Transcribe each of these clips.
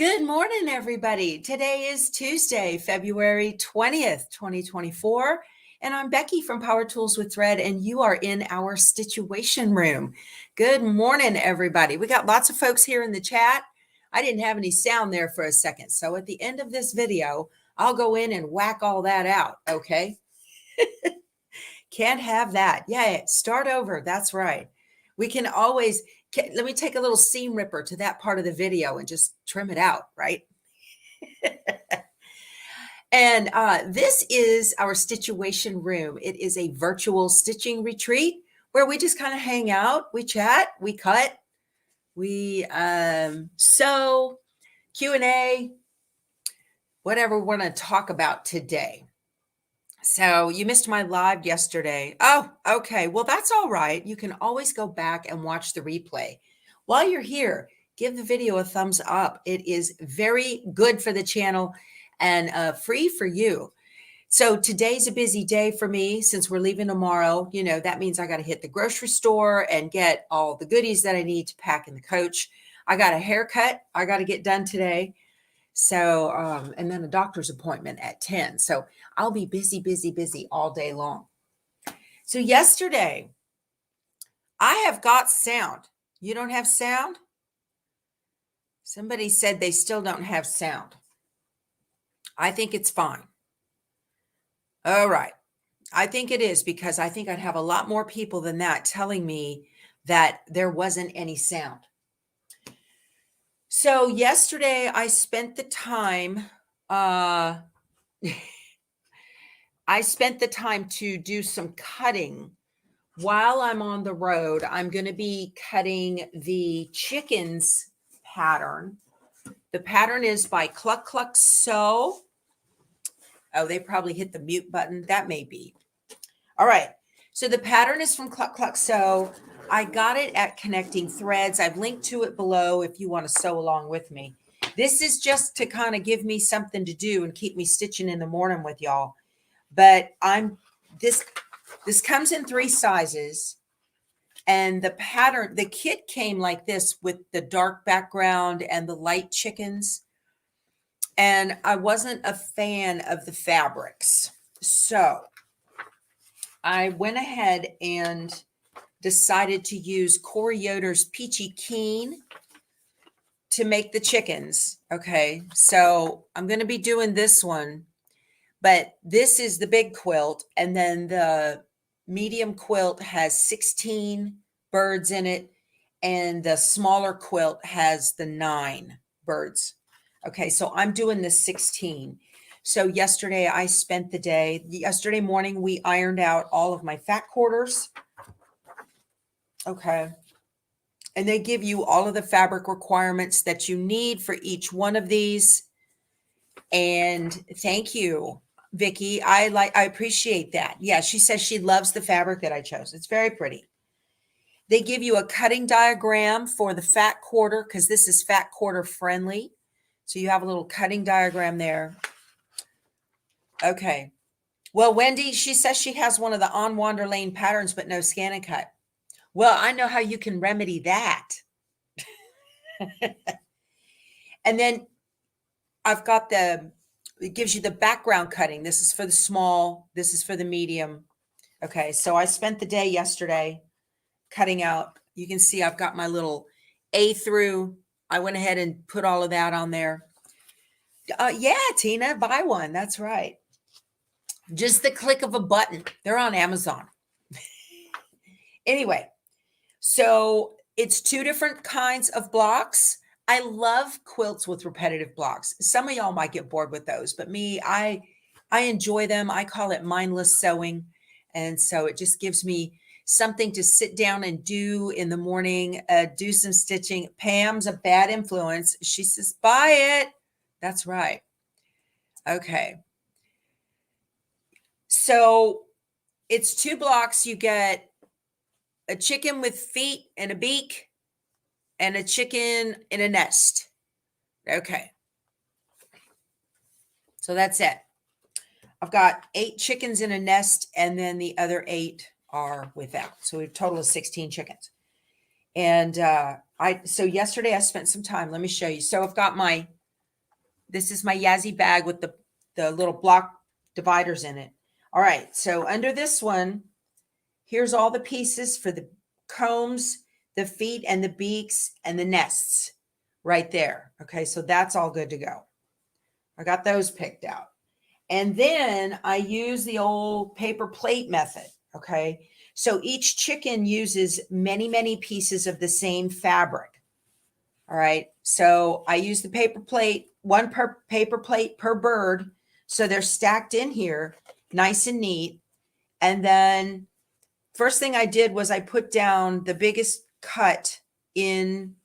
Good morning, everybody. Today is Tuesday, February 20th, 2024, and I'm Becky from Power Tools with Thread, and you are in our Stitchuation room. Good morning, everybody. We got lots of folks here in the chat. I didn't have any sound there for a second, so at the end of this video, I'll go in and whack all that out, okay? Can't have that. Yeah, start over. That's right. We can always, let me take a little seam ripper to that part of the video and just trim it out, right? And this is our Stitchuation room. It is a virtual stitching retreat where we just kind of hang out, we chat, we cut, we sew, Q&A, whatever we want to talk about today. So you missed my live yesterday. Oh, okay. Well, that's all right. You can always go back and watch the replay. While you're here, give the video a thumbs up. It is very good for the channel and free for you. So today's a busy day for me since we're leaving tomorrow. You know, that means I got to hit the grocery store and get all the goodies that I need to pack in the coach. I got a haircut I got to get done today. So, and then a doctor's appointment at 10. So I'll be busy, busy, busy all day long. So yesterday, I have got sound. You don't have sound? Somebody said they still don't have sound. I think it's fine. All right. I think it is because I think I'd have a lot more people than that telling me that there wasn't any sound. So yesterday I spent the time, I spent the time to do some cutting. While I'm on the road, I'm going to be cutting the chickens pattern. The pattern is by Cluck Cluck Sew. Oh, they probably hit the mute button. That may be. All right. So the pattern is from Cluck Cluck Sew. I got it at Connecting Threads. I've linked to it below if you want to sew along with me. This is just to kind of give me something to do and keep me stitching in the morning with y'all. But this comes in 3 sizes. And the pattern, the kit came like this with the dark background and the light chickens. And I wasn't a fan of the fabrics. So I went ahead and decided to use Corey Yoder's Peachy Keen to make the chickens. Okay, so I'm going to be doing this one, but this is the big quilt, and then the medium quilt has 16 birds in it, and the smaller quilt has the 9 birds. Okay, so I'm doing the 16. So yesterday I spent the day, yesterday morning we ironed out all of my fat quarters. Okay. And they give you all of the fabric requirements that you need for each one of these. And thank you, Vicky. I appreciate that. Yeah, she says she loves the fabric that I chose. It's very pretty. They give you a cutting diagram for the fat quarter because this is fat quarter friendly. So you have a little cutting diagram there. Okay. Well, Wendy, she says she has one of the On Wander Lane patterns, but no scan and cut. Well, I know how you can remedy that. And then I've got it gives you the background cutting. This is for the small. This is for the medium. Okay, so I spent the day yesterday cutting out. You can see I've got my little A through. I went ahead and put all of that on there. Yeah, Tina, buy one. That's right. Just the click of a button. They're on Amazon. Anyway, so it's 2 different kinds of blocks. I love quilts with repetitive blocks. Some of y'all might get bored with those, but me, I enjoy them. I call it mindless sewing. And so it just gives me something to sit down and do in the morning, do some stitching. Pam's a bad influence. She says, buy it. That's right. Okay. So it's 2 blocks. You get a chicken with feet and a beak and a chicken in a nest. Okay. So that's it. I've got 8 chickens in a nest and then the other 8 are without. So we have a total of 16 chickens. And so yesterday I spent some time. Let me show you. So I've got my This is my Yazzie bag with the little block dividers in it. All right, so under this one, here's all the pieces for the combs, the feet and the beaks and the nests right there. Okay, so that's all good to go. I got those picked out. And then I use the old paper plate method. Okay, so each chicken uses many, many pieces of the same fabric. All right, so I use the paper plate, one per paper plate per bird. So they're stacked in here, nice and neat. And then first thing I did was I put down the biggest cut in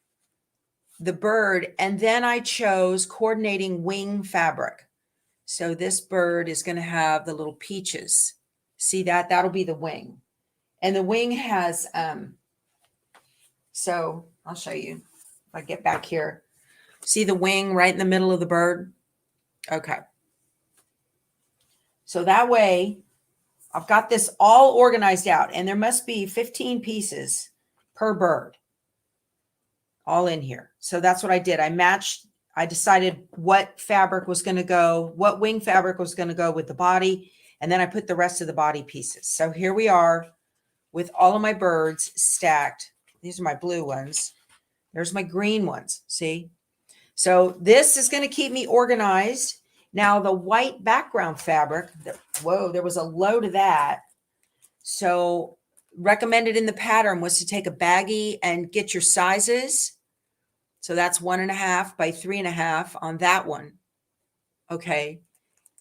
the bird, and then I chose coordinating wing fabric. So this bird is going to have the little peaches. See that? That'll be the wing. And the wing has, so I'll show you if I get back here. See the wing right in the middle of the bird? Okay. So that way I've got this all organized out, and there must be 15 pieces per bird all in here. So that's what I did. I decided what fabric was going to go, what wing fabric was going to go with the body. And then I put the rest of the body pieces. So here we are with all of my birds stacked. These are my blue ones. There's my green ones. See? So this is going to keep me organized. Now the white background fabric, whoa, there was a load of that. So recommended in the pattern was to take a baggie and get your sizes. So that's 1.5 by 3.5 on that one. Okay.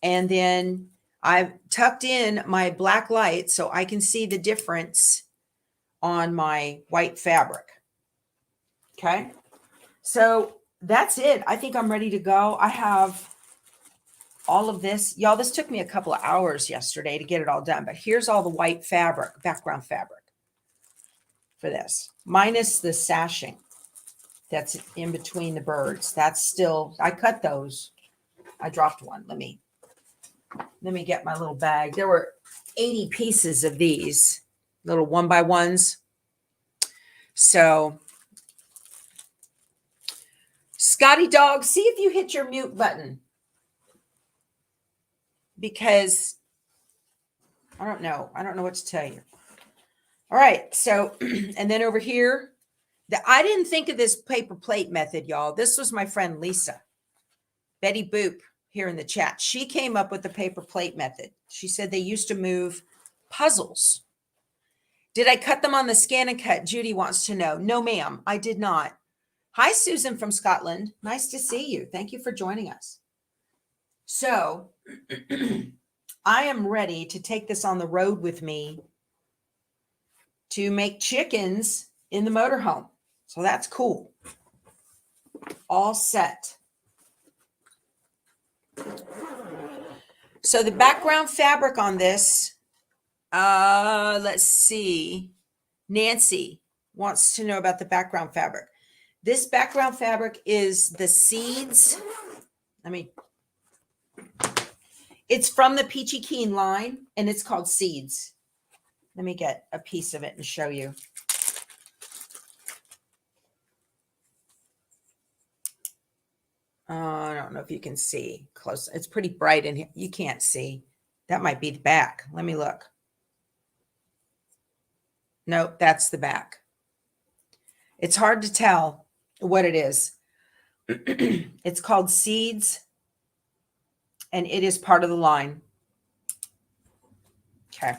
And then I've tucked in my black light so I can see the difference on my white fabric. Okay. So that's it. I think I'm ready to go. I have all of this. Y'all, this took me a couple of hours yesterday to get it all done, but here's all the white fabric, background fabric for this, minus the sashing that's in between the birds. That's still, I cut those. I dropped one. Let me get my little bag. There were 80 pieces of these little 1x1s. So Scotty Dog, see if you hit your mute button, because I don't know what to tell you. All right. So, and then over here, I didn't think of this paper plate method, y'all. This was my friend Lisa, Betty Boop here in the chat. She came up with the paper plate method. She said they used to move puzzles. Did I cut them on the scan and cut? Judy wants to know. No, ma'am, I did not. Hi, Susan from Scotland. Nice to see you. Thank you for joining us. So I am ready to take this on the road with me to make chickens in the motorhome. So that's cool. All set. So the background fabric on this, let's see. Nancy wants to know about the background fabric. This background fabric is the seeds. It's from the Peachy Keen line, and it's called Seeds. Let me get a piece of it and show you. I don't know if you can see close. It's pretty bright in here. You can't see. That might be the back. Let me look. Nope, that's the back. It's hard to tell what it is. It's called Seeds, and it is part of the line. Okay.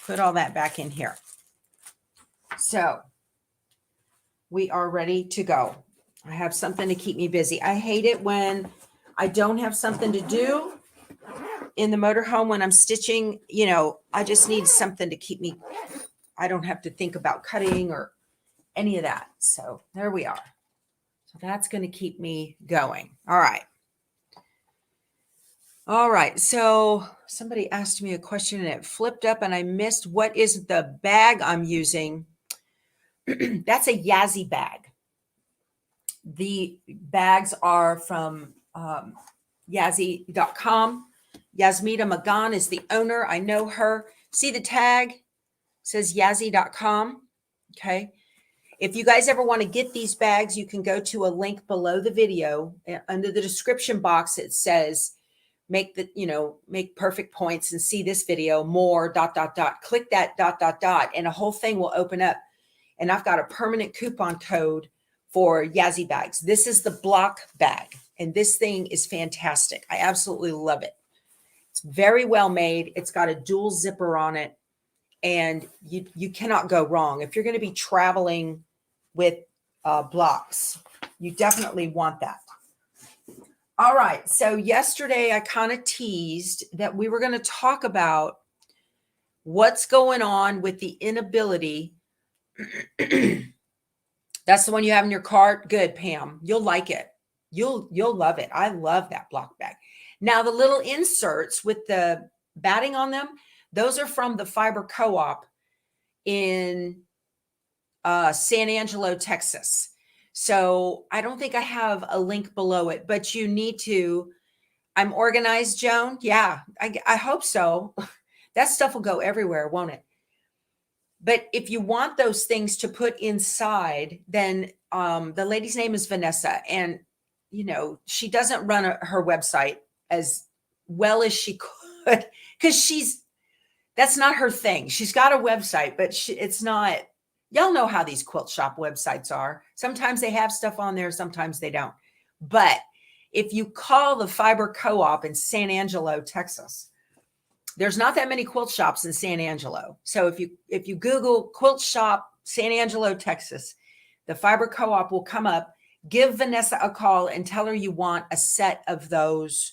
Put all that back in here. So we are ready to go. I have something to keep me busy. I hate it when I don't have something to do in the motorhome when I'm stitching. You know, I just need something to keep me. I don't have to think about cutting or any of that. So there we are. So that's going to keep me going. All right. All right. So somebody asked me a question and it flipped up and I missed what is the bag I'm using. That's a Yazzie bag. The bags are from Yazzie.com. Yasmita Magan is the owner. I know her. See the tag? It says Yazzie.com. Okay. If you guys ever want to get these bags, you can go to a link below the video. Under the description box, it says, make perfect points and see this video more, ... Click that ... And a whole thing will open up. And I've got a permanent coupon code for Yazzie bags. This is the block bag. And this thing is fantastic. I absolutely love it. It's very well made. It's got a dual zipper on it. And you cannot go wrong. If you're going to be traveling with blocks, you definitely want that. All right. So yesterday I kind of teased that we were going to talk about what's going on with the inability. That's the one you have in your cart. Good, Pam. You'll like it. You'll love it. I love that block bag. Now the little inserts with the batting on them, those are from the Fiber Co-op in San Angelo, Texas. So I don't think I have a link below it, but you need to. I'm organized, Joan. Yeah, I hope so. That stuff will go everywhere, won't it? But if you want those things to put inside, then the lady's name is Vanessa. And, she doesn't run her website as well as she could because that's not her thing. She's got a website, but it's not. Y'all know how these quilt shop websites are. Sometimes they have stuff on there. Sometimes they don't. But if you call the Fiber Co-op in San Angelo, Texas, there's not that many quilt shops in San Angelo. So if you Google quilt shop San Angelo, Texas, the Fiber Co-op will come up. Give Vanessa a call and tell her you want a set of those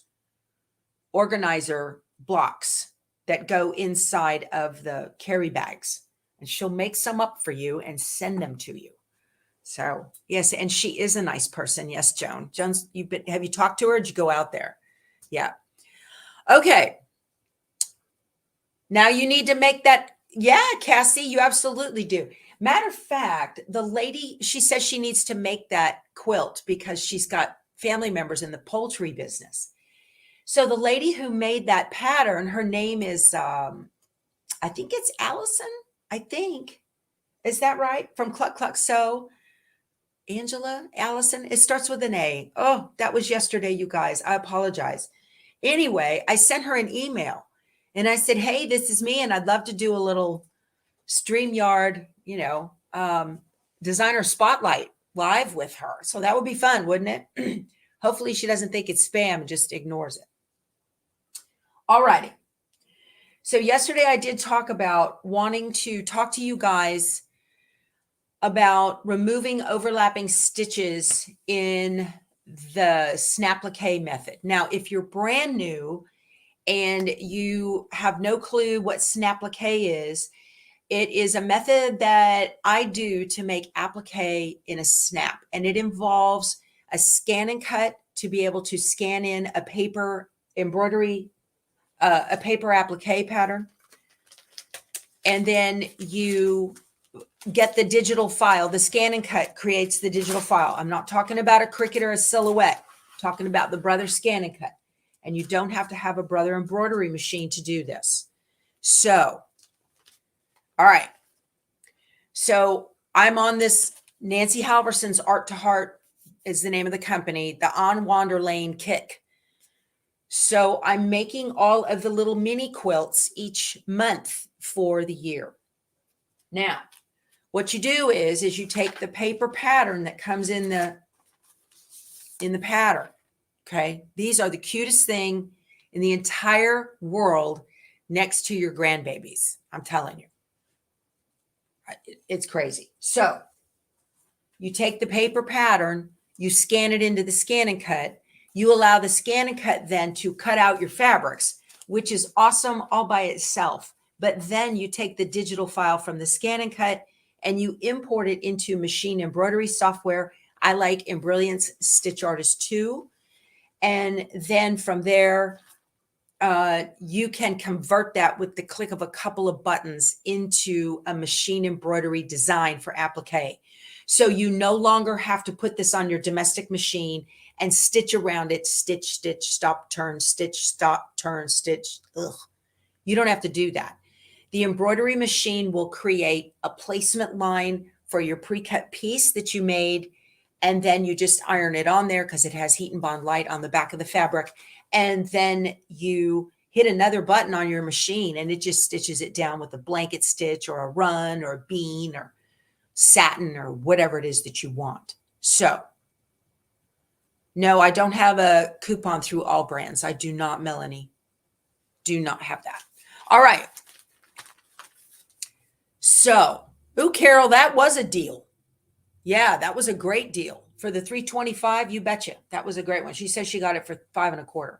organizer blocks that go inside of the carry bags. And she'll make some up for you and send them to you. So, yes, and she is a nice person. Yes, Joan. Joan's, have you talked to her or did you go out there? Yeah. Okay. Now you need to make that. Yeah, Cassie, you absolutely do. Matter of fact, the lady, she says she needs to make that quilt because she's got family members in the poultry business. So the lady who made that pattern, her name is, I think it's Allison. I think. Is that right? From Cluck Cluck Sew. Angela, Allison. It starts with an A. Oh, that was yesterday, you guys. I apologize. Anyway, I sent her an email and I said, hey, this is me. And I'd love to do a little StreamYard, designer spotlight live with her. So that would be fun, wouldn't it? Hopefully she doesn't think it's spam and just ignores it. All righty. So yesterday I did talk about wanting to talk to you guys about removing overlapping stitches in the snaplique method. Now, if you're brand new and you have no clue what snaplique is, it is a method that I do to make applique in a snap. And it involves a scan and cut to be able to scan in a paper embroidery, a paper applique pattern. And then you get the digital file. The scan and cut creates the digital file. I'm not talking about a Cricut or a Silhouette. I'm talking about the Brother scan and cut. And you don't have to have a Brother embroidery machine to do this. So, all right. So I'm on this Nancy Halverson's Art to Heart is the name of the company, the On Wander Lane Kick. So I'm making all of the little mini quilts each month for the year. Now, what you do is you take the paper pattern that comes in the pattern. Okay. These are the cutest thing in the entire world next to your grandbabies. I'm telling you. It's crazy. So you take the paper pattern, you scan it into the scan and cut. You allow the scan and cut then to cut out your fabrics, which is awesome all by itself. But then you take the digital file from the scan and cut and you import it into machine embroidery software. I like Embrilliance Stitch Artist 2. And then from there, you can convert that with the click of a couple of buttons into a machine embroidery design for applique. So you no longer have to put this on your domestic machine and stitch around it, stitch, stitch, stop, turn, stitch, stop, turn, stitch. Ugh. You don't have to do that. The embroidery machine will create a placement line for your pre-cut piece that you made. And then you just iron it on there because it has heat and bond light on the back of the fabric. And then you hit another button on your machine and it just stitches it down with a blanket stitch or a run or a bean or satin or whatever it is that you want. So no, I don't have a coupon through all brands. I do not, Melanie. Do not have that. All right. So, ooh, Carol, that was a deal. Yeah, that was a great deal. For the $325, you betcha. That was a great one. She says she got it for $5.25.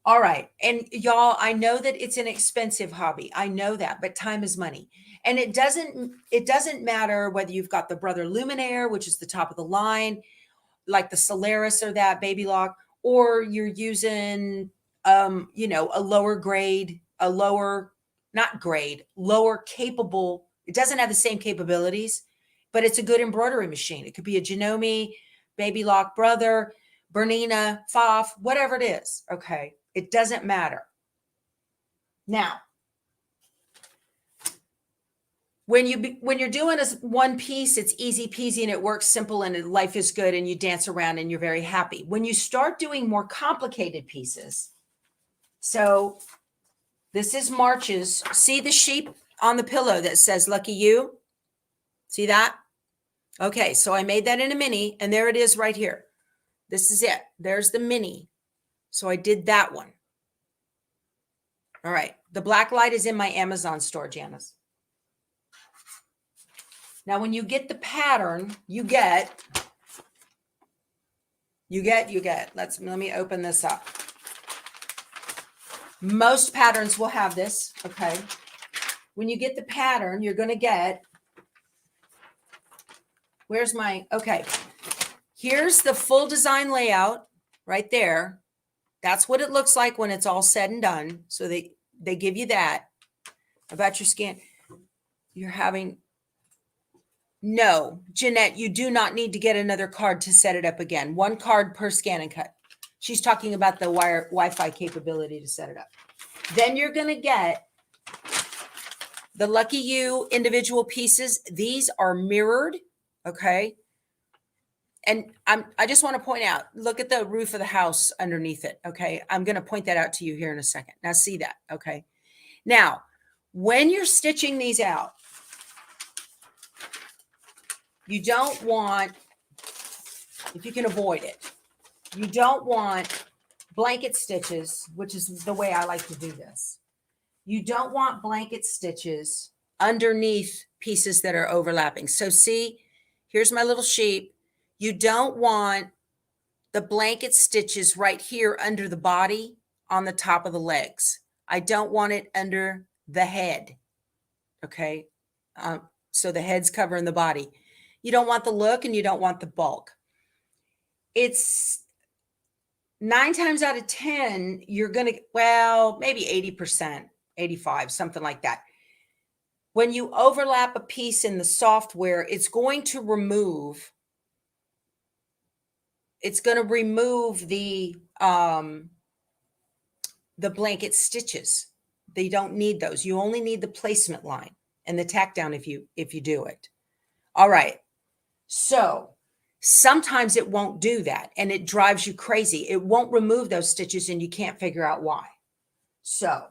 All right. And y'all, I know that it's an expensive hobby. I know that, but time is money. And it doesn't matter whether you've got the Brother Luminaire, which is the top of the line, like the Solaris or that Baby Lock, or you're using a lower grade, lower capable. It doesn't have the same capabilities, but it's a good embroidery machine. It could be a Janome, Baby Lock Brother, Bernina, Pfaff, whatever it is. Okay. It doesn't matter. Now, when you're doing a one piece, it's easy peasy and it works simple and life is good and you dance around and you're very happy. When you start doing more complicated pieces, so this is March's. See the sheep on the pillow that says Lucky You? See that? Okay, so I made that in a mini and there it is right here. This is it. There's the mini. So I did that one. All right. The black light is in my Amazon store, Janice. Now, when you get the pattern, you get, let me open this up. Most patterns will have this. Okay. When you get the pattern, you're going to get, okay. Here's the full design layout right there. That's what it looks like when it's all said and done. So they give you that about your scan. No, Jeanette, you do not need to get another card to set it up again. One card per scan and cut. She's talking about the Wi-Fi capability to set it up. Then you're going to get the Lucky You individual pieces. These are mirrored. Okay. And I just want to point out, look at the roof of the house underneath it. Okay. I'm going to point that out to you here in a second. Now see that. Okay. Now, when you're stitching these out, you don't want, if you can avoid it, you don't want blanket stitches, which is the way I like to do this. You don't want blanket stitches underneath pieces that are overlapping. So see, here's my little sheep. You don't want the blanket stitches right here under the body on the top of the legs. I don't want it under the head. Okay. So the head's covering the body. You don't want the look and you don't want the bulk. It's 9 times out of 10, you're going to, well, maybe 80%, 85, something like that. When you overlap a piece in the software, it's going to remove the blanket stitches. They don't need those. You only need the placement line and the tack down if you do it. All right. So sometimes it won't do that and it drives you crazy. It won't remove those stitches and you can't figure out why. So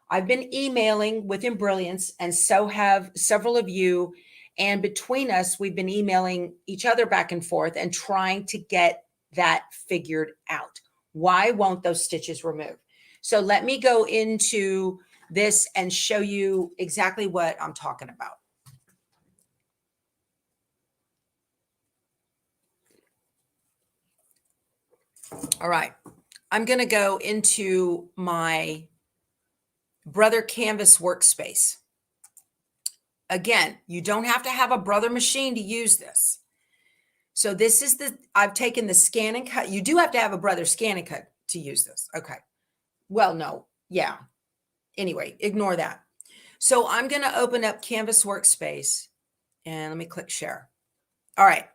I've been emailing with Embrilliance and so have several of you. And between us, we've been emailing each other back and forth and trying to get that figured out. Why won't those stitches remove? So let me go into this and show you exactly what I'm talking about. All right. I'm going to go into my Brother Canvas workspace. Again, you don't have to have a Brother machine to use this. So this is I've taken the scan and cut. You do have to have a Brother scan and cut to use this. Okay. Well, no. Yeah. Anyway, ignore that. So I'm going to open up Canvas workspace and let me click share. All right.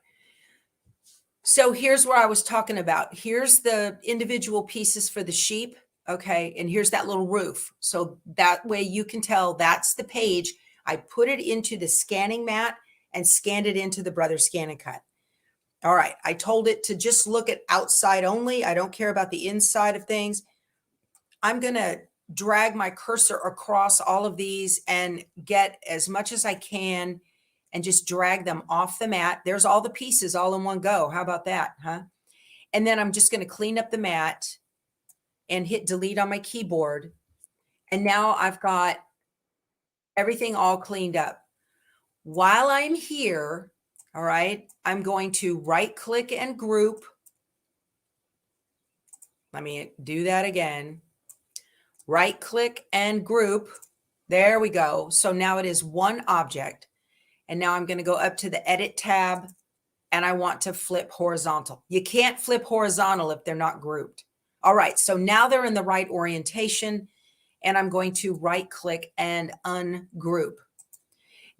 So here's where I was talking about. Here's the individual pieces for the sheep. Okay. And here's that little roof. So that way you can tell that's the page. I put it into the scanning mat and scanned it into the Brother Scan and Cut. All right, I told it to just look at outside only. I don't care about the inside of things. I'm going to drag my cursor across all of these and get as much as I can and just drag them off the mat. There's all the pieces all in one go. How about that, huh? And then I'm just going to clean up the mat and hit delete on my keyboard. And now I've got everything all cleaned up. While I'm here, all right, I'm going to right click and group. Let me do that again. Right click and group. There we go. So now it is one object. And now I'm going to go up to the edit tab and I want to flip horizontal. You can't flip horizontal if they're not grouped. All right. So now they're in the right orientation and I'm going to right click and ungroup.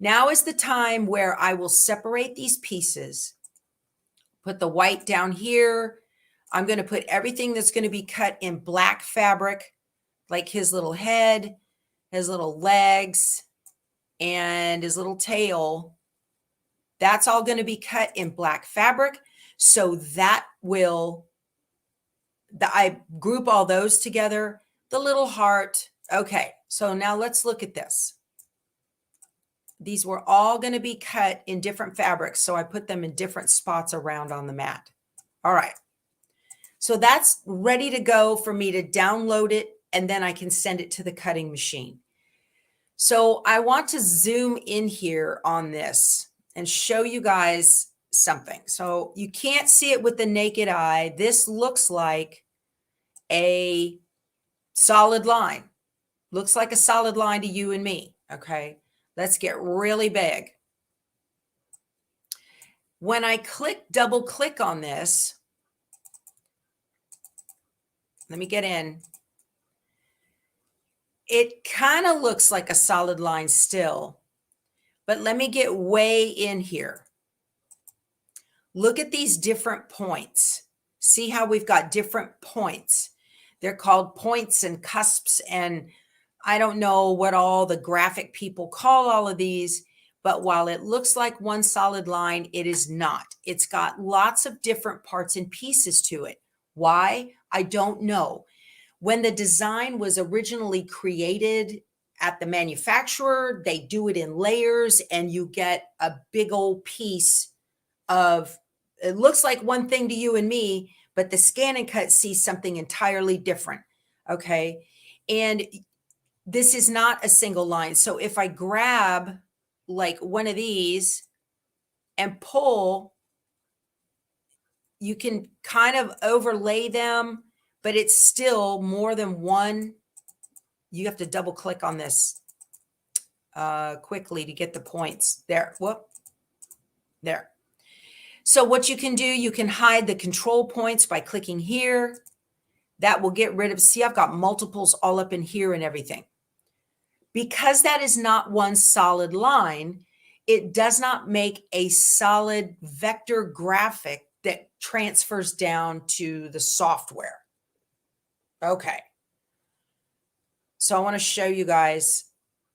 Now is the time where I will separate these pieces, put the white down here. I'm going to put everything that's going to be cut in black fabric, like his little head, his little legs, and his little tail. That's all going to be cut in black fabric. So that will, I group all those together, the little heart. Okay, so now let's look at this. These were all going to be cut in different fabrics. So I put them in different spots around on the mat. All right. So that's ready to go for me to download it, and then I can send it to the cutting machine. So I want to zoom in here on this and show you guys something. So you can't see it with the naked eye. This looks like a solid line. Looks like a solid line to you and me. Okay. Let's get really big. When I double click on this, let me get in. It kind of looks like a solid line still, but let me get way in here. Look at these different points. See how we've got different points. They're called points and cusps, and I don't know what all the graphic people call all of these, but while it looks like one solid line, it is not. It's got lots of different parts and pieces to it. Why? I don't know. When the design was originally created at the manufacturer, they do it in layers and you get a big old piece of, it looks like one thing to you and me, but the Scan and Cut sees something entirely different. Okay. And this is not a single line. So if I grab like one of these and pull, you can kind of overlay them, but it's still more than one. You have to double click on this quickly to get the points there. Whoop, there. So what you can do, you can hide the control points by clicking here. That will get rid of, see, I've got multiples all up in here and everything. Because that is not one solid line, it does not make a solid vector graphic that transfers down to the software. Okay. So I want to show you guys,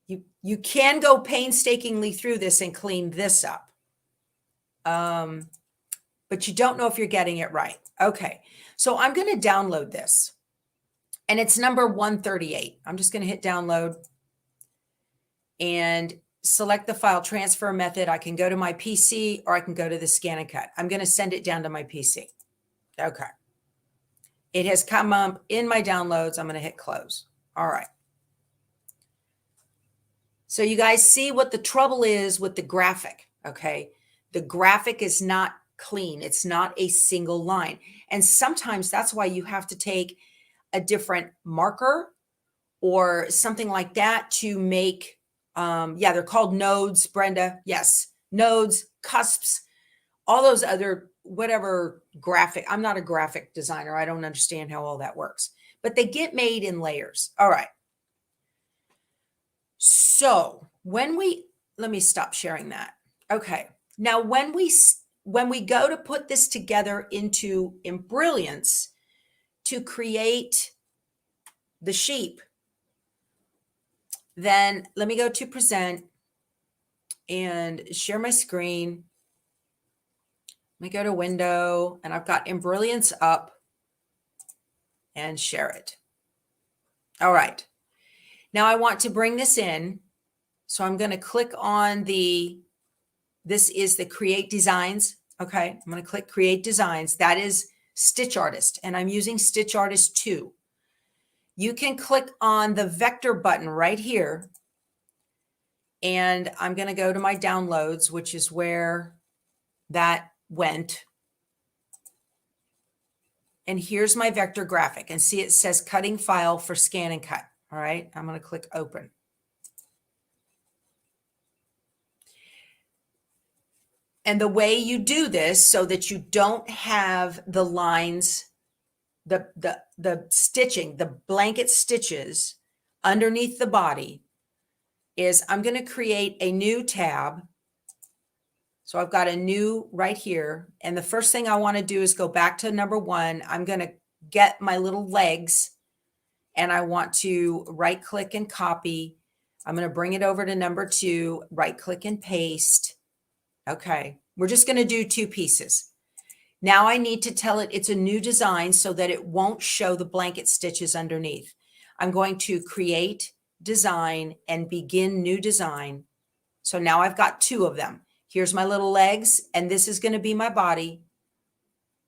you can go painstakingly through this and clean this up. But you don't know if you're getting it right. Okay. So I'm going to download this and it's number 138. I'm just going to hit download and select the file transfer method. I can go to my PC or I can go to the Scan and Cut. I'm going to send it down to my PC. Okay. It has come up in my downloads. I'm going to hit close. All right. So you guys see what the trouble is with the graphic. Okay. The graphic is not clean. It's not a single line. And sometimes that's why you have to take a different marker or something like that to make, yeah, they're called nodes, Brenda. Yes. Nodes, cusps, all those other, whatever graphic. I'm not a graphic designer. I don't understand how all that works, but they get made in layers. All right. So when let me stop sharing that. Okay. Now, when we go to put this together into Embrilliance to create the sheep, then let me go to present and share my screen. Let me go to window, and I've got Embrilliance up and share it. All right. Now I want to bring this in. So I'm going to click on this is the Create Designs. Okay. I'm going to click Create Designs. That is Stitch Artist, and I'm using Stitch Artist 2. You can click on the vector button right here, and I'm going to go to my downloads, which is where that went. And here's my vector graphic, and see it says cutting file for scan and cut. All right. I'm going to click open. And the way you do this so that you don't have the lines, the stitching, the blanket stitches underneath the body is I'm going to create a new tab. So I've got a new right here. And the first thing I want to do is go back to number 1. I'm going to get my little legs, and I want to right click and copy. I'm going to bring it over to number 2, right click and paste. Okay, we're just going to do 2 pieces. Now I need to tell it it's a new design so that it won't show the blanket stitches underneath. I'm going to create design and begin new design. So now I've got 2 of them. Here's my little legs, and this is going to be my body.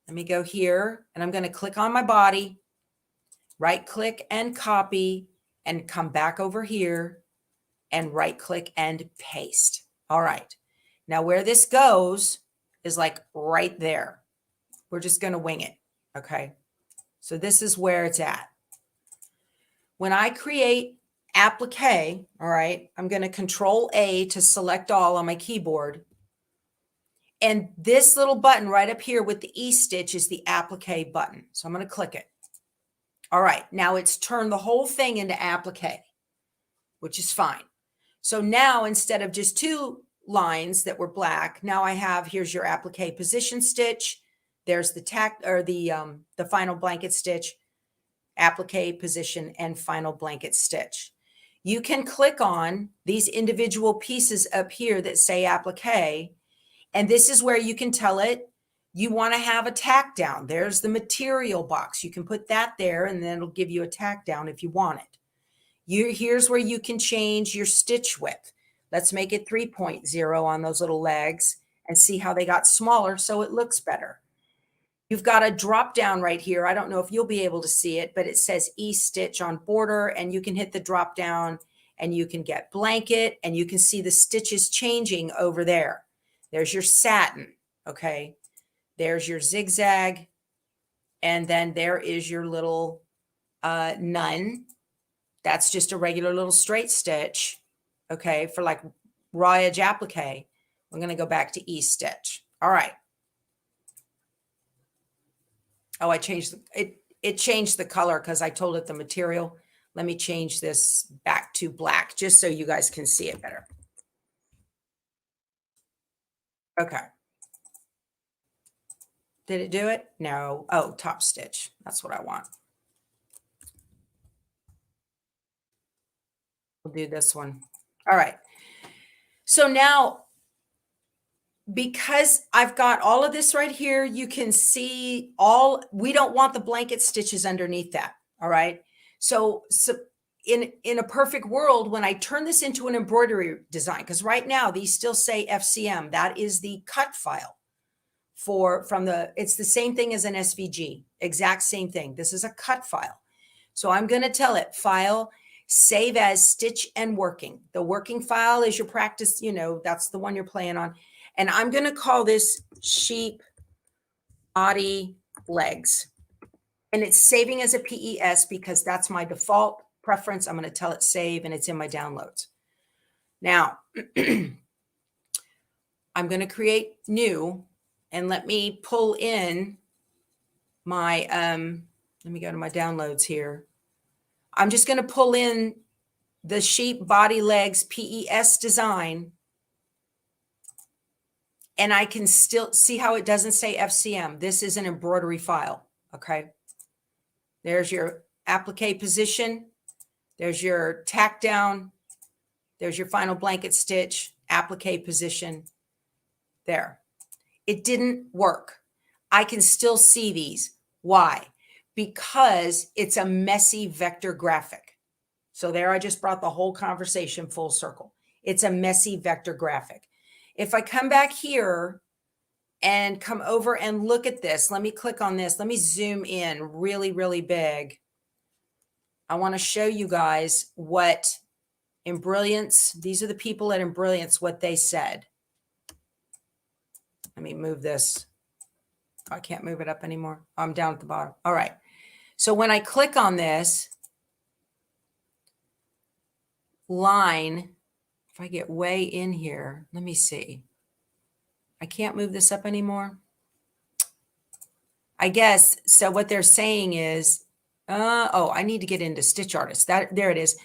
Let me go here, and I'm going to click on my body, right click and copy, and come back over here and right click and paste. All right. Now where this goes is like right there. We're just going to wing it. Okay. So this is where it's at. When I create Applique, all right, I'm going to Control A to select all on my keyboard. And this little button right up here with the E stitch is the Applique button. So I'm going to click it. All right. Now it's turned the whole thing into Applique, which is fine. So now instead of just 2 lines that were black, now I have, here's your applique position stitch, there's the tack or the final blanket stitch, applique position, and final blanket stitch. You can click on these individual pieces up here that say applique, and this is where you can tell it you want to have a tack down. There's the material box. You can put that there, and then it'll give you a tack down if you want it. Here's where you can change your stitch width. Let's make it 3.0 on those little legs and see how they got smaller so it looks better. You've got a drop down right here. I don't know if you'll be able to see it, but it says E-stitch on border, and you can hit the drop down and you can get blanket, and you can see the stitches changing over there. There's your satin, okay? There's your zigzag, and then there is your little none. That's just a regular little straight stitch, okay, for like raw edge applique. We're going to go back to E-stitch. All right. Oh, I changed it. It changed the color because I told it the material. Let me change this back to black just so you guys can see it better. Okay. Did it do it? No. Oh, top stitch. That's what I want. We'll do this one. All right. So now, because I've got all of this right here, you can see we don't want the blanket stitches underneath that. All right. So in a perfect world, when I turn this into an embroidery design, because right now these still say FCM, that is the cut file it's the same thing as an SVG, exact same thing. This is a cut file. So I'm going to tell it file, save as stitch and working. The working file is your practice, that's the one you're playing on. And I'm going to call this sheep body legs. And it's saving as a PES because that's my default preference. I'm going to tell it save, and it's in my downloads. Now, I'm going to create new, and let me pull in my, let me go to my downloads here. I'm just going to pull in the sheep body legs PES design, and I can still see how it doesn't say FCM. This is an embroidery file. Okay. There's your applique position. There's your tack down. There's your final blanket stitch. applique position, there. It didn't work. I can still see these. Why? Because it's a messy vector graphic. So there I just brought the whole conversation full circle. It's a messy vector graphic. If I come back here and come over and look at this, let me click on this. Let me zoom in really, really big. I want to show you guys what Embrilliance, these are the people at Embrilliance, what they said. Let me move this. I can't move it up anymore. I'm down at the bottom. All right. So when I click on this line, if I get way in here, let me see. I can't move this up anymore. I guess, so what they're saying is, oh, I need to get into Stitch Artist. There it is.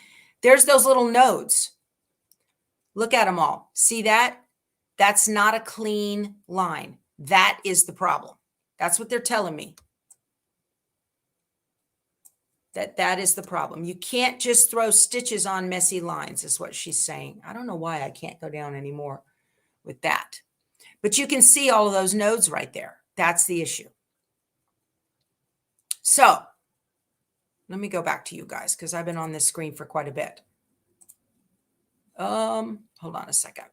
There's those little nodes. Look at them all. See that? That's not a clean line. That is the problem. That's what they're telling me. That is the problem. You can't just throw stitches on messy lines, is what she's saying. I don't know why I can't go down anymore with that. But you can see all of those nodes right there. That's the issue. So let me go back to you guys because I've been on this screen for quite a bit. Hold on a second.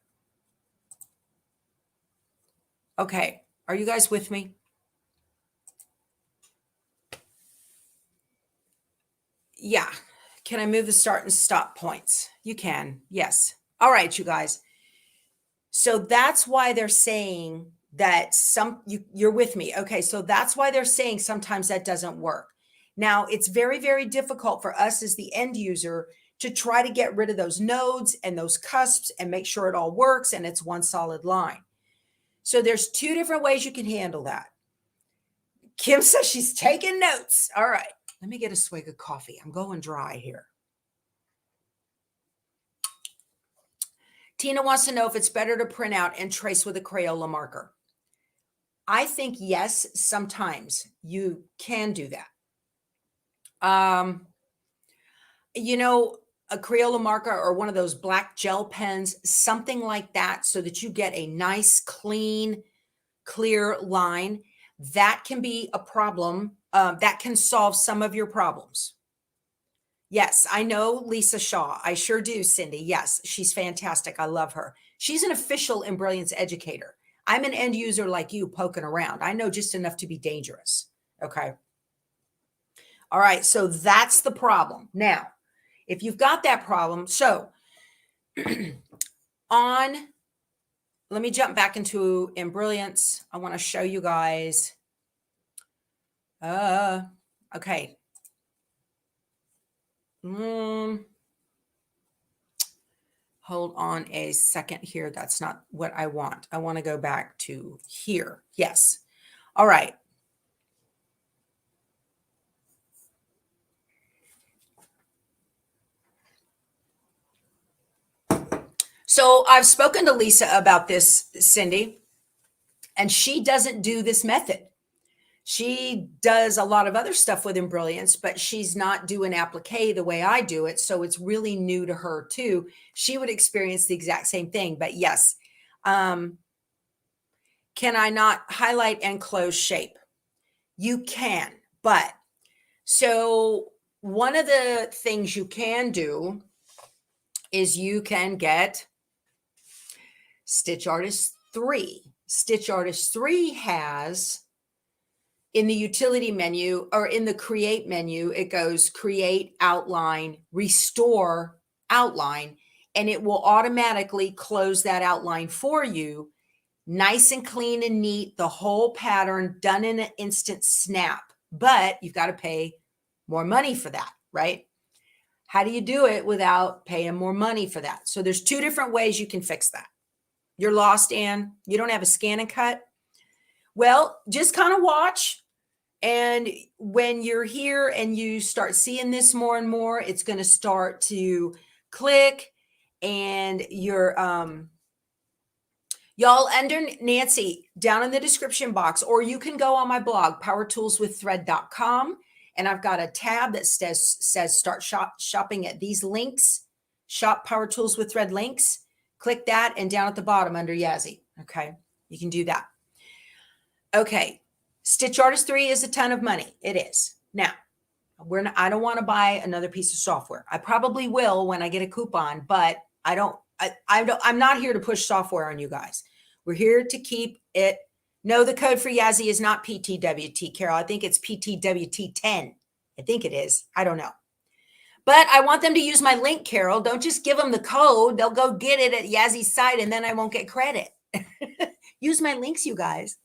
Okay, are you guys with me? Yeah. Can I move the start and stop points? You can. Yes. All right, you guys. So that's why they're saying that you're with me. Okay. So that's why they're saying sometimes that doesn't work. Now it's very, very difficult for us as the end user to try to get rid of those nodes and those cusps and make sure it all works and it's one solid line. So there's two different ways you can handle that. Kim says she's taking notes. All right. Let me get a swig of coffee. I'm going dry here. Tina wants to know if it's better to print out and trace with a Crayola marker. I think yes, sometimes you can do that. You know, a Crayola marker or one of those black gel pens, something like that, so that you get a nice, clean, clear line. That can be a problem. That can solve some of your problems. Yes, I know Lisa Shaw. I sure do, Cindy. Yes, she's fantastic. I love her. She's an official Embrilliance educator. I'm an end user like you poking around. I know just enough to be dangerous. Okay. All right. So that's the problem. Now, if you've got that problem, so let me jump back into Embrilliance. I want to show you guys. Okay. Hold on a second here. That's not what I want. I want to go back to here. Yes. All right. So I've spoken to Lisa about this, Cindy, and she doesn't do this method. She does a lot of other stuff with Embrilliance, but she's not doing applique the way I do it. So it's really new to her too. She would experience the exact same thing, but yes. Can I not highlight and close shape? You can, but so one of the things you can do is you can get Stitch Artist 3. Stitch Artist 3 has in the utility menu or in the create menu, it goes create, outline, restore, outline, and it will automatically close that outline for you. Nice and clean and neat, the whole pattern done in an instant snap, but you've got to pay more money for that, right? How do you do it without paying more money for that? So there's two different ways you can fix that. You're lost, Ann. You don't have a scan and cut? Well, just kind of watch. And when you're here and you start seeing this more and more, it's going to start to click and you're, y'all under Nancy down in the description box, or you can go on my blog, powertoolswiththread.com. And I've got a tab that says start shopping at these links, shop Power Tools with Thread links. Click that and down at the bottom under Yazzie. Okay, you can do that. Okay, Stitch Artist 3 is a ton of money. It is. Now, I don't want to buy another piece of software. I probably will when I get a coupon, but I'm not here to push software on you guys. We're here to keep it. No, the code for Yazzie is not PTWT, Carol. I think it's PTWT10. I think it is. I don't know. But I want them to use my link, Carol. Don't just give them the code. They'll go get it at Yazzie's site, and then I won't get credit. Use my links, you guys.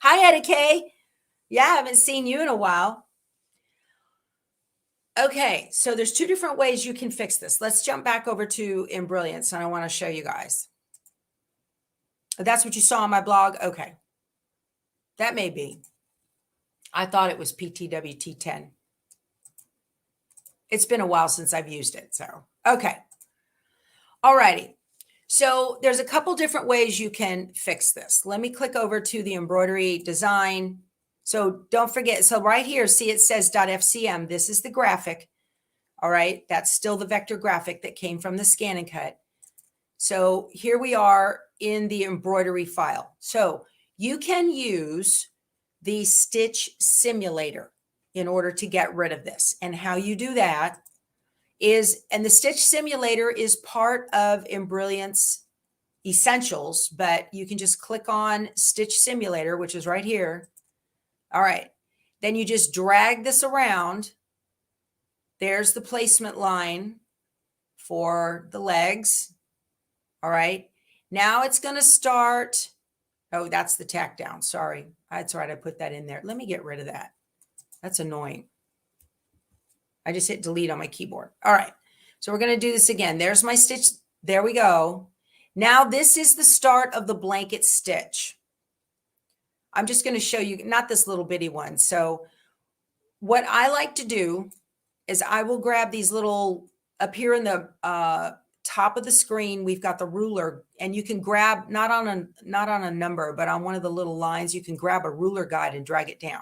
Hi, Etta K. Yeah, I haven't seen you in a while. Okay, so there's two different ways you can fix this. Let's jump back over to Embrilliance, and I want to show you guys. That's what you saw on my blog? Okay. That may be. I thought it was PTWT10. It's been a while since I've used it, so. Okay. All righty. So there's a couple different ways you can fix this. Let me click over to the embroidery design. So don't forget, so right here, see it says .fcm. This is the graphic. All right, that's still the vector graphic that came from the scan and cut. So here we are in the embroidery file. So you can use the Stitch Simulator in order to get rid of this. And how you do that is, and the Stitch Simulator is part of Embrilliance Essentials, but you can just click on Stitch Simulator, which is right here. All right, then you just drag this around. There's the placement line for the legs. All right, now it's going to start. Oh, that's the tack down. Sorry. That's right. I put that in there. Let me get rid of that. That's annoying. I just hit delete on my keyboard. All right. So we're going to do this again. There's my stitch. There we go. Now this is the start of the blanket stitch. I'm just going to show you, not this little bitty one. So what I like to do is I will grab these little, up here in the top of the screen, we've got the ruler, and you can grab, not on a number, but on one of the little lines, you can grab a ruler guide and drag it down.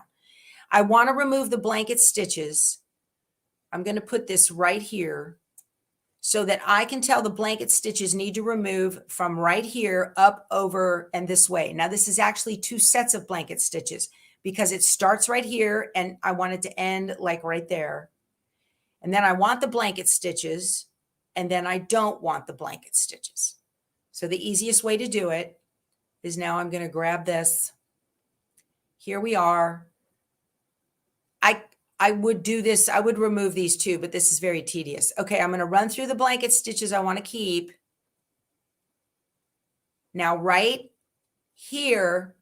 I want to remove the blanket stitches. I'm going to put this right here so that I can tell the blanket stitches need to remove from right here up over and this way. Now this is actually two sets of blanket stitches because it starts right here and I want it to end like right there. And then I want the blanket stitches and then I don't want the blanket stitches. So the easiest way to do it is now I'm going to grab this. Here we are. I would do this. I would remove these two, but this is very tedious. Okay, I'm going to run through the blanket stitches I want to keep. Now, right here,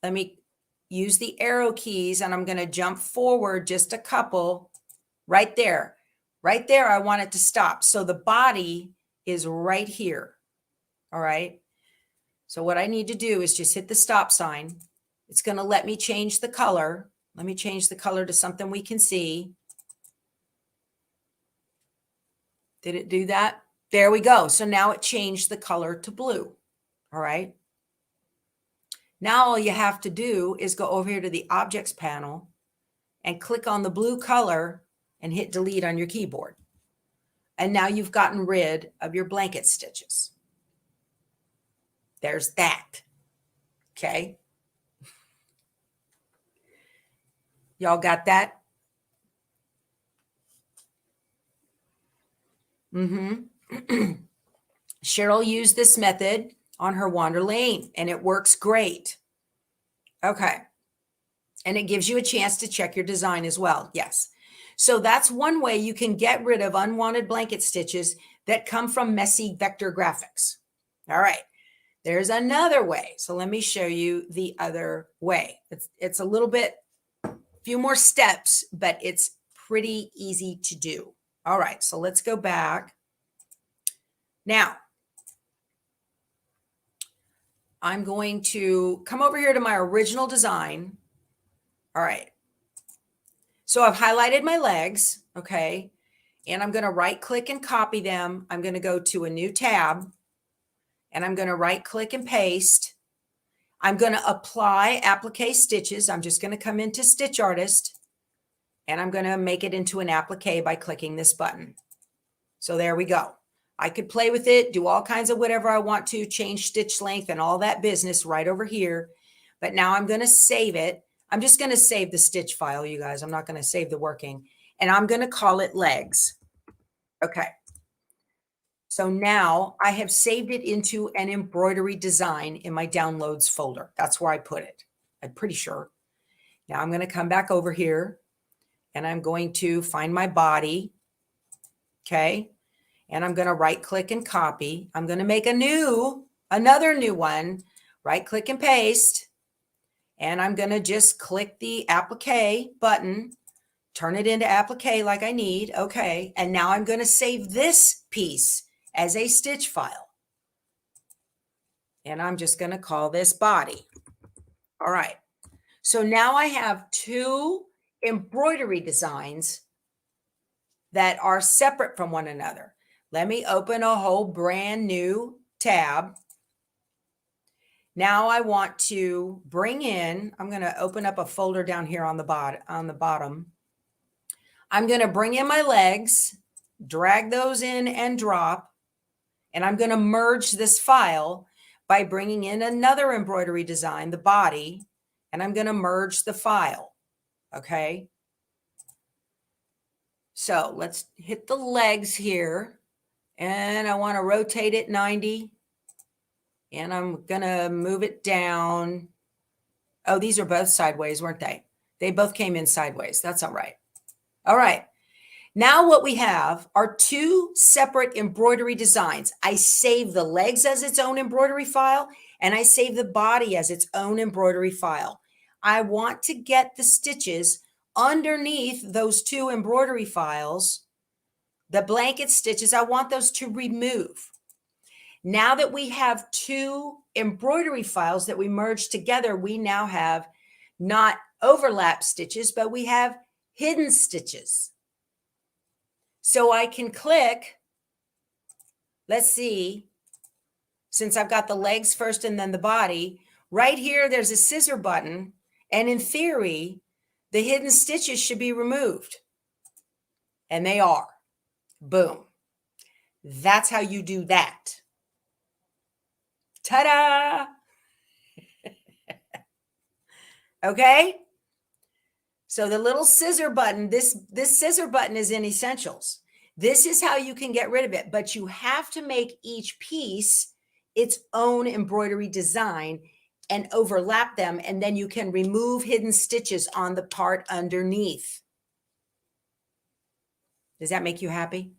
let me use the arrow keys and I'm going to jump forward just a couple right there. Right there, I want it to stop. So the body is right here. All right. So what I need to do is just hit the stop sign. It's going to let me change the color. Let me change the color to something we can see. Did it do that? There we go. So now it changed the color to blue. All right. Now all you have to do is go over here to the objects panel and click on the blue color and hit delete on your keyboard. And now you've gotten rid of your blanket stitches. There's that. Okay. Y'all got that? Cheryl used this method on her Wander Lane, and it works great. Okay. And it gives you a chance to check your design as well. Yes. So that's one way you can get rid of unwanted blanket stitches that come from messy vector graphics. All right. There's another way. So let me show you the other way. It's a little bit, few more steps, but it's pretty easy to do. All right, so let's go back. Now, I'm going to come over here to my original design. All right. So I've highlighted my legs, okay? And I'm going to right click and copy them. I'm going to go to a new tab and I'm going to right click and paste. I'm going to apply applique stitches. I'm just going to come into Stitch Artist and I'm going to make it into an applique by clicking this button. So there we go. I could play with it, do all kinds of whatever I want to, change stitch length and all that business right over here. But now I'm going to save it. I'm just going to save the stitch file, you guys. I'm not going to save the working. And I'm going to call it legs. Okay. So now I have saved it into an embroidery design in my downloads folder. That's where I put it. I'm pretty sure. Now I'm going to come back over here and I'm going to find my body. Okay. And I'm going to right click and copy. I'm going to make another new one, right click and paste. And I'm going to just click the applique button, turn it into applique like I need. Okay. And now I'm going to save this piece as a stitch file. And I'm just going to call this body. All right. So now I have two embroidery designs that are separate from one another. Let me open a whole brand new tab. Now I want to bring in, I'm going to open up a folder down here on the bottom. I'm going to bring in my legs, drag those in and drop, and I'm going to merge this file by bringing in another embroidery design, the body, and I'm going to merge the file. Okay. So let's hit the legs here, and I want to rotate it 90, and I'm going to move it down. Oh, these are both sideways, weren't they? They both came in sideways. That's all right. All right. Now what we have are two separate embroidery designs. I save the legs as its own embroidery file, and I save the body as its own embroidery file. I want to get the stitches underneath those two embroidery files, the blanket stitches. I want those to remove. Now that we have two embroidery files that we merged together, we now have not overlap stitches, but we have hidden stitches. So I can click, let's see, since I've got the legs first and then the body, right here there's a scissor button, and in theory, the hidden stitches should be removed. And they are. Boom. That's how you do that. Ta-da! Okay? So the little scissor button, this scissor button is in Essentials. This is how you can get rid of it, but you have to make each piece its own embroidery design and overlap them, and then you can remove hidden stitches on the part underneath. Does that make you happy?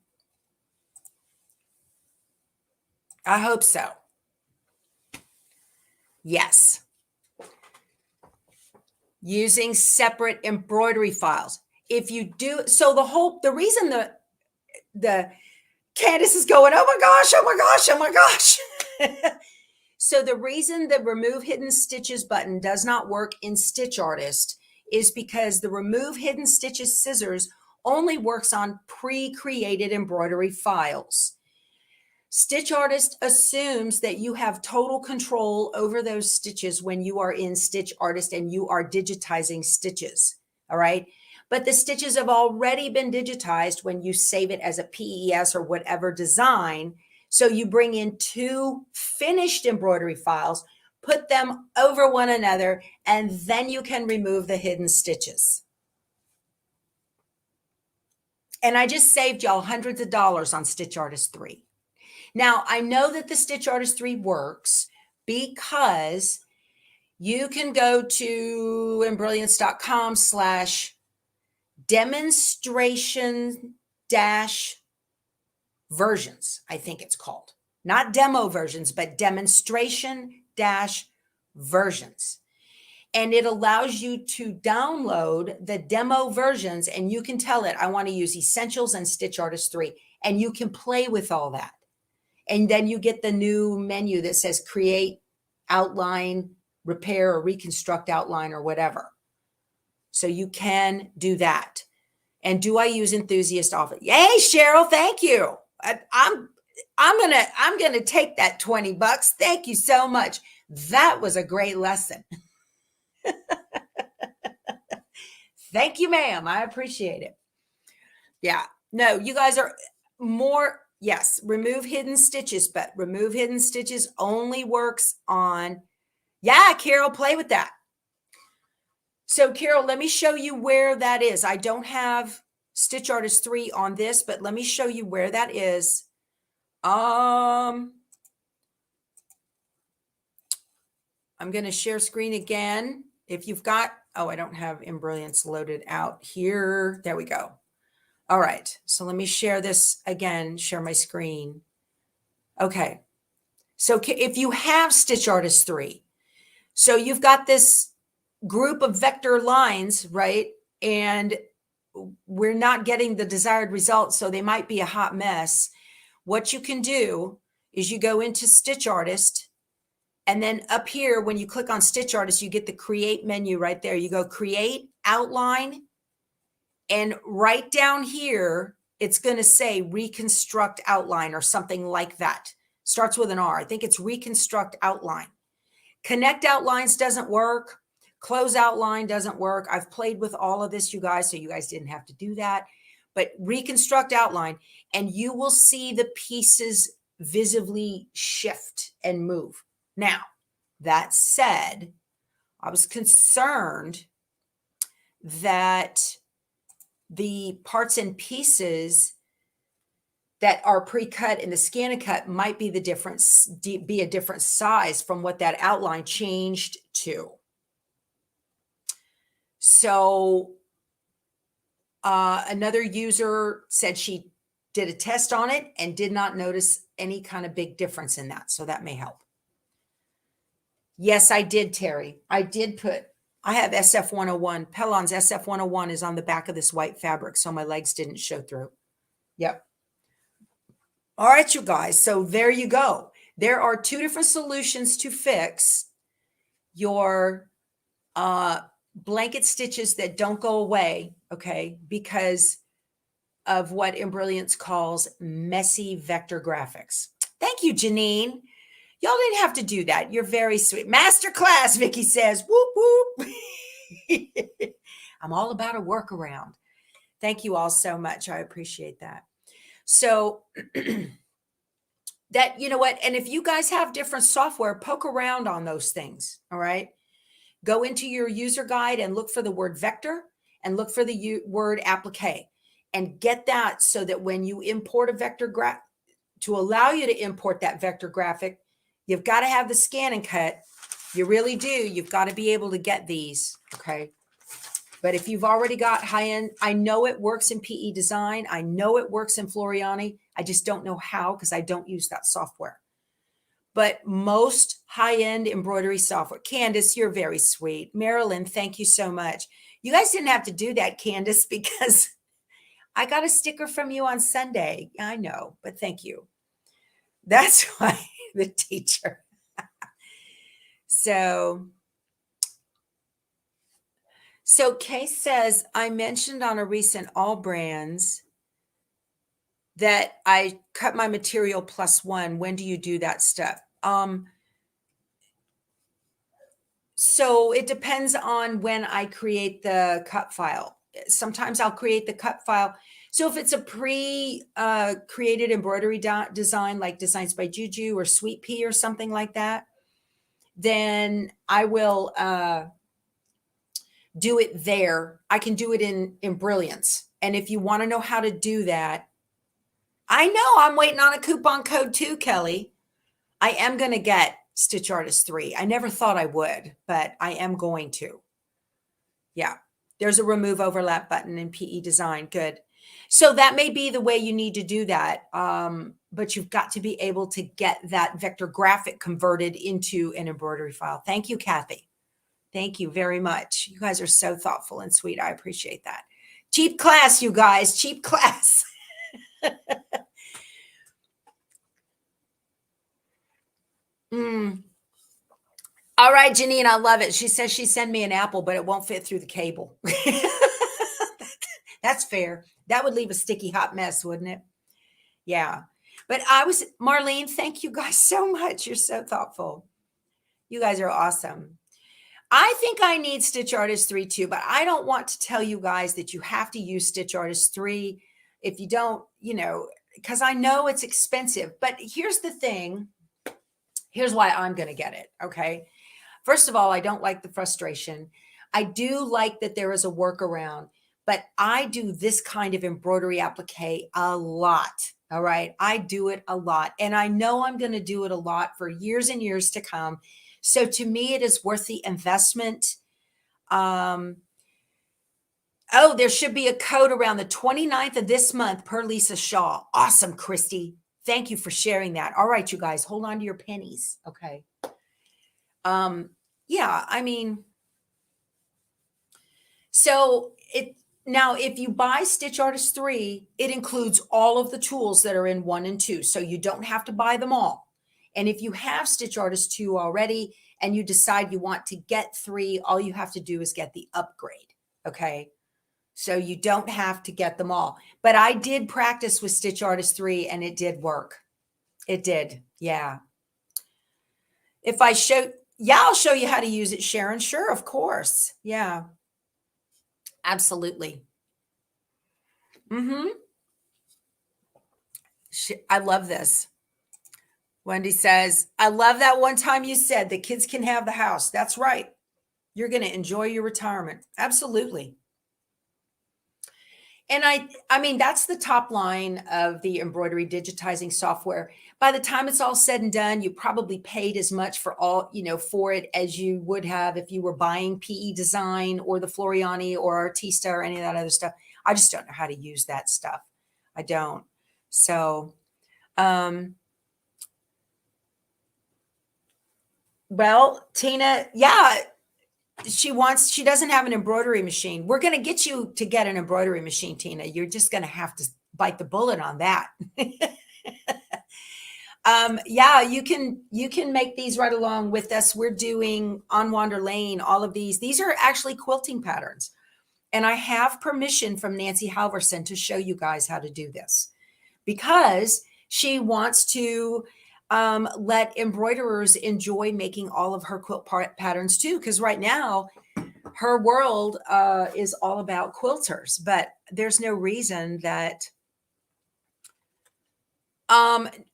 I hope so. Yes. Using separate embroidery files. If you do, so the reason the Candace is going, oh my gosh, oh my gosh, oh my gosh. So the reason the remove hidden stitches button does not work in Stitch Artist is because the remove hidden stitches scissors only works on pre-created embroidery files. Stitch Artist assumes that you have total control over those stitches when you are in Stitch Artist and you are digitizing stitches. All right. But the stitches have already been digitized when you save it as a PES or whatever design. So you bring in two finished embroidery files, put them over one another, and then you can remove the hidden stitches. And I just saved y'all hundreds of dollars on Stitch Artist 3. Now, I know that the Stitch Artist 3 works because you can go to embrilliance.com/demonstration-versions, I think it's called. Not demo versions, but demonstration-versions. And it allows you to download the demo versions, and you can tell it, I want to use Essentials and Stitch Artist 3, and you can play with all that. And then you get the new menu that says create, outline, repair, or reconstruct outline, or whatever. So you can do that. And do I use Enthusiast often? Yay, Cheryl, thank you. I'm gonna take that $20. Thank you so much. That was a great lesson. Thank you, ma'am. I appreciate it. Yeah. No, you guys are more Yes, remove hidden stitches, but remove hidden stitches only works on, yeah, Carol, play with that. So Carol, let me show you where that is. I don't have Stitch Artist 3 on this, but let me show you where that is. I'm going to share screen again. If you've got, oh, I don't have Embrilliance loaded out here. There we go. All right. So let me share this again, share my screen. Okay. So if you have Stitch Artist 3, so you've got this group of vector lines, right? And we're not getting the desired result, so they might be a hot mess. What you can do is you go into Stitch Artist, and then up here, when you click on Stitch Artist, you get the Create menu right there. You go Create, Outline, and right down here, it's going to say Reconstruct Outline or something like that. Starts with an R. I think it's Reconstruct Outline. Connect Outlines doesn't work. Close Outline doesn't work. I've played with all of this, you guys, so you guys didn't have to do that. But Reconstruct Outline, and you will see the pieces visibly shift and move. Now, that said, I was concerned that the parts and pieces that are pre-cut in the scan and cut might be the difference, be a different size from what that outline changed to. So another user said she did a test on it and did not notice any kind of big difference in that. So that may help. Yes, I did, Terry. I did put, I have SF101. Pellon's SF101 is on the back of this white fabric, so my legs didn't show through. Yep. All right, you guys. So there you go. There are two different solutions to fix your blanket stitches that don't go away, okay, because of what Embrilliance calls messy vector graphics. Thank you, Janine. Y'all didn't have to do that. You're very sweet. Masterclass, Vicky says. Whoop, whoop. I'm all about a workaround. Thank you all so much. I appreciate that. So that, you know what, and if you guys have different software, poke around on those things, all right? Go into your user guide and look for the word vector and look for the word applique and get that so that when you import a vector graph, to allow you to import that vector graphic, you've got to have the scan and cut. You really do. You've got to be able to get these, okay? But if you've already got high-end, I know it works in PE Design. I know it works in Floriani. I just don't know how because I don't use that software. But most high-end embroidery software. Candace, you're very sweet. Marilyn, thank you so much. You guys didn't have to do that, Candace, because I got a sticker from you on Sunday. I know, but thank you. That's why the teacher. So Kay says, I mentioned on a recent All Brands that I cut my material +1. When do you do that step? So it depends on when I create the cut file. Sometimes I'll create the cut file. So if it's a pre-created embroidery design, like Designs by Juju or Sweet Pea or something like that, then I will do it there. I can do it in Brilliance. And if you want to know how to do that, I know I'm waiting on a coupon code too, Kelly. I am going to get Stitch Artist 3. I never thought I would, but I am going to. Yeah. There's a remove overlap button in PE Design. Good. So that may be the way you need to do that. But you've got to be able to get that vector graphic converted into an embroidery file. Thank you, Kathy. Thank you very much. You guys are so thoughtful and sweet. I appreciate that. Cheap class, you guys. Cheap class. All right, Janine, I love it. She says she sent me an apple, but it won't fit through the cable. That's fair. That would leave a sticky hot mess, wouldn't it? Yeah. But Marlene, thank you guys so much. You're so thoughtful. You guys are awesome. I think I need Stitch Artist 3 too, but I don't want to tell you guys that you have to use Stitch Artist 3. If you don't, because I know it's expensive. But here's the thing. Here's why I'm going to get it. Okay. First of all, I don't like the frustration. I do like that there is a workaround, but I do this kind of embroidery applique a lot. All right. I do it a lot, and I know I'm going to do it a lot for years and years to come. So to me, it is worth the investment. Oh, there should be a code around the 29th of this month per Lisa Shaw. Awesome, Christy. Thank you for sharing that. All right, you guys, hold on to your pennies. Okay. Yeah, I mean, so now if you buy Stitch Artist 3, it includes all of the tools that are in 1 and 2. So you don't have to buy them all. And if you have Stitch Artist 2 already and you decide you want to get 3, all you have to do is get the upgrade. Okay. So you don't have to get them all. But I did practice with Stitch Artist 3 and it did work. It did. Yeah. If I show, yeah, I'll show you how to use it, Sharon. Sure, of course. Yeah. Absolutely. Mm-hmm. I love this. Wendy says, I love that one time you said the kids can have the house. That's right. You're going to enjoy your retirement. Absolutely. And I mean, that's the top line of the embroidery digitizing software. By the time it's all said and done, you probably paid as much for all, for it as you would have if you were buying PE Design or the Floriani or Artista or any of that other stuff. I just don't know how to use that stuff. I don't. So, well, Tina, yeah, she doesn't have an embroidery machine. We're going to get you to get an embroidery machine, Tina. You're just going to have to bite the bullet on that. Yeah, you can make these right along with us. We're doing On Wander Lane, all of these. These are actually quilting patterns. And I have permission from Nancy Halverson to show you guys how to do this because she wants to let embroiderers enjoy making all of her quilt patterns too. Because right now, her world is all about quilters, but there's no reason that.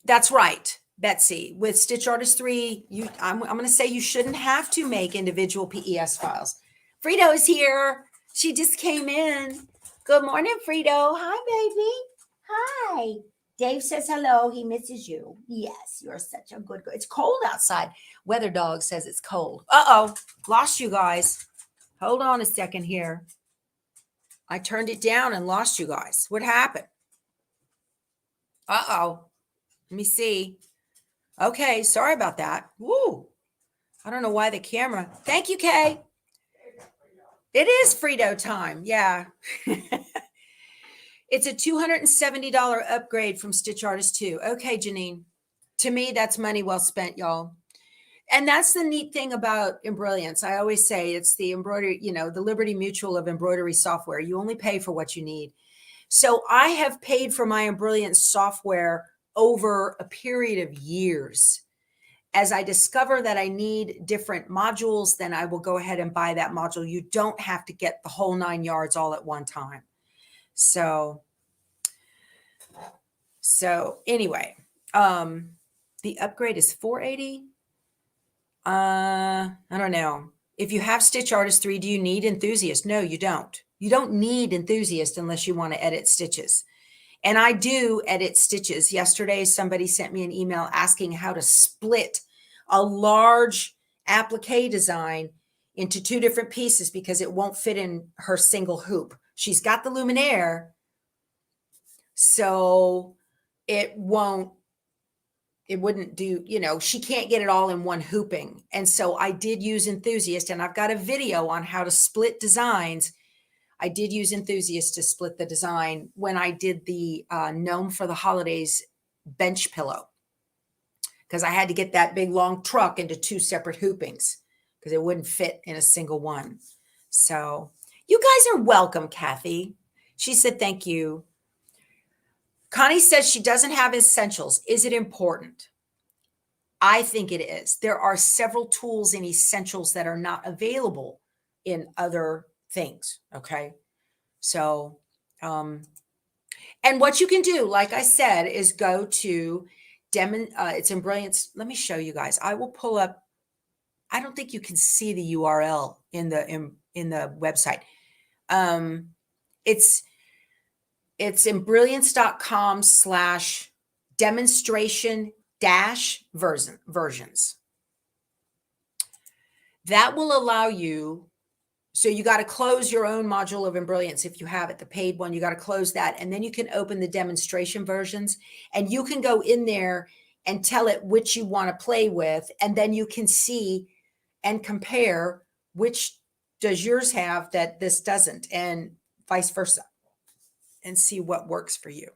That's right, Betsy. With Stitch Artist 3, I'm going to say you shouldn't have to make individual PES files. Frito is here. She just came in. Good morning, Frito. Hi, baby. Hi. Dave says hello. He misses you. Yes, you're such a good girl. It's cold outside. Weather Dog says it's cold. Uh-oh. Lost you guys. Hold on a second here. I turned it down and lost you guys. What happened? Uh-oh. Let me see. Okay, sorry about that. Woo. I don't know why the camera. Thank you, Kay. It is Frito time. Yeah. It's a $270 upgrade from Stitch Artist 2. Okay, Janine. To me, that's money well spent, y'all. And that's the neat thing about Embrilliance. I always say it's the embroidery, the Liberty Mutual of embroidery software. You only pay for what you need. So I have paid for my Embrilliance software over a period of years. As I discover that I need different modules, then I will go ahead and buy that module. You don't have to get the whole 9 yards all at one time. So anyway, the upgrade is $480. I don't know. If you have Stitch Artist 3, do you need Enthusiast? No, you don't. You don't need Enthusiast unless you want to edit stitches. And I do edit stitches. Yesterday, somebody sent me an email asking how to split a large applique design into 2 different pieces because it won't fit in her single hoop. She's got the luminaire, so it wouldn't do, she can't get it all in one hooping. And so I did use Enthusiast, and I've got a video on how to split designs. I did use Enthusiast to split the design when I did the Gnome for the Holidays bench pillow, because I had to get that big long truck into 2 separate hoopings because it wouldn't fit in a single one. So you guys are welcome, Kathy. She said, thank you. Connie says she doesn't have essentials. Is it important? I think it is. There are several tools in essentials that are not available in other things. Okay. So, And what you can do, like I said, is go to it's in Brilliance. Let me show you guys. I will pull up. I don't think you can see the URL in the website. It's in brilliance.com/demonstration-versions. That will allow you. So you got to close your own module of Embrilliance if you have it, the paid one. You got to close that, and then you can open the demonstration versions, and you can go in there and tell it which you want to play with, and then you can see and compare which does yours have that this doesn't, and vice versa, and see what works for you.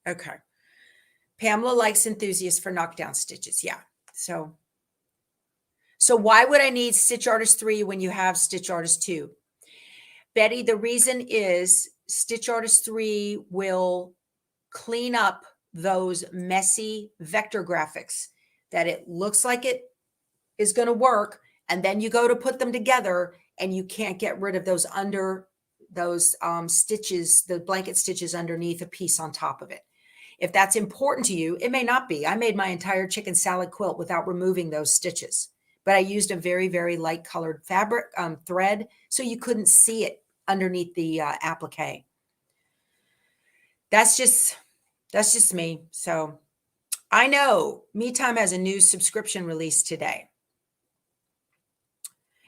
Okay. Pamela likes enthusiasts for knockdown stitches. Yeah. So why would I need Stitch Artist 3 when you have Stitch Artist 2? Betty, the reason is Stitch Artist 3 will clean up those messy vector graphics that it looks like it is going to work, and then you go to put them together and you can't get rid of those stitches, the blanket stitches underneath a piece on top of it. If that's important to you, it may not be. I made my entire chicken salad quilt without removing those stitches, but I used a very, very light colored fabric thread, so you couldn't see it underneath the applique. That's just me. So I know Me Time has a new subscription release today.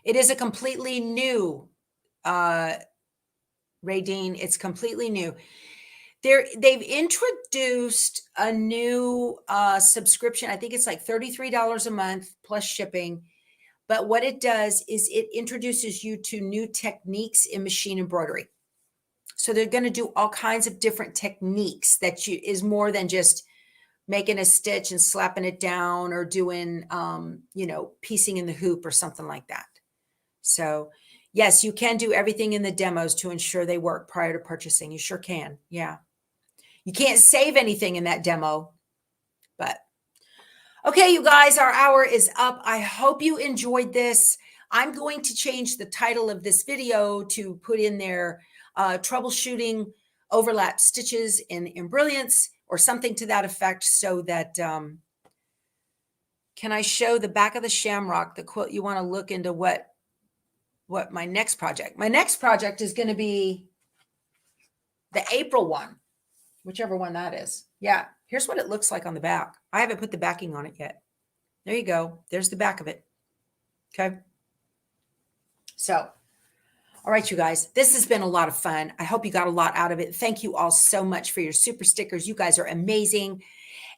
It is a completely new, Raydeen, it's completely new. They've introduced a new subscription. I think it's like $33 a month plus shipping. But what it does is it introduces you to new techniques in machine embroidery. So they're going to do all kinds of different techniques that is more than just making a stitch and slapping it down or doing, piecing in the hoop or something like that. So yes, you can do everything in the demos to ensure they work prior to purchasing. You sure can. Yeah. You can't save anything in that demo, but okay, you guys, our hour is up. I hope you enjoyed this. I'm going to change the title of this video to put in there troubleshooting overlap stitches in Embrilliance or something to that effect, so that can I show the back of the shamrock, the quilt? You want to look into what my next project is going to be, the April one, whichever one that is. Yeah, here's what it looks like on the back. I haven't put the backing on it yet. There you go. There's the back of it. Okay. So, all right, you guys, this has been a lot of fun. I hope you got a lot out of it. Thank you all so much for your super stickers. You guys are amazing.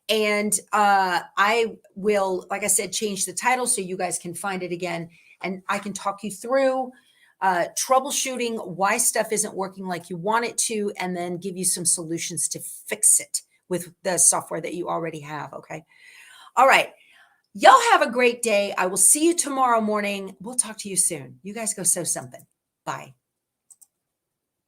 And I will, like I said, change the title so you guys can find it again. And I can talk you through troubleshooting why stuff isn't working like you want it to, and then give you some solutions to fix it with the software that you already have. Okay. All right. Y'all have a great day. I will see you tomorrow morning. We'll talk to you soon. You guys go sew something. Bye.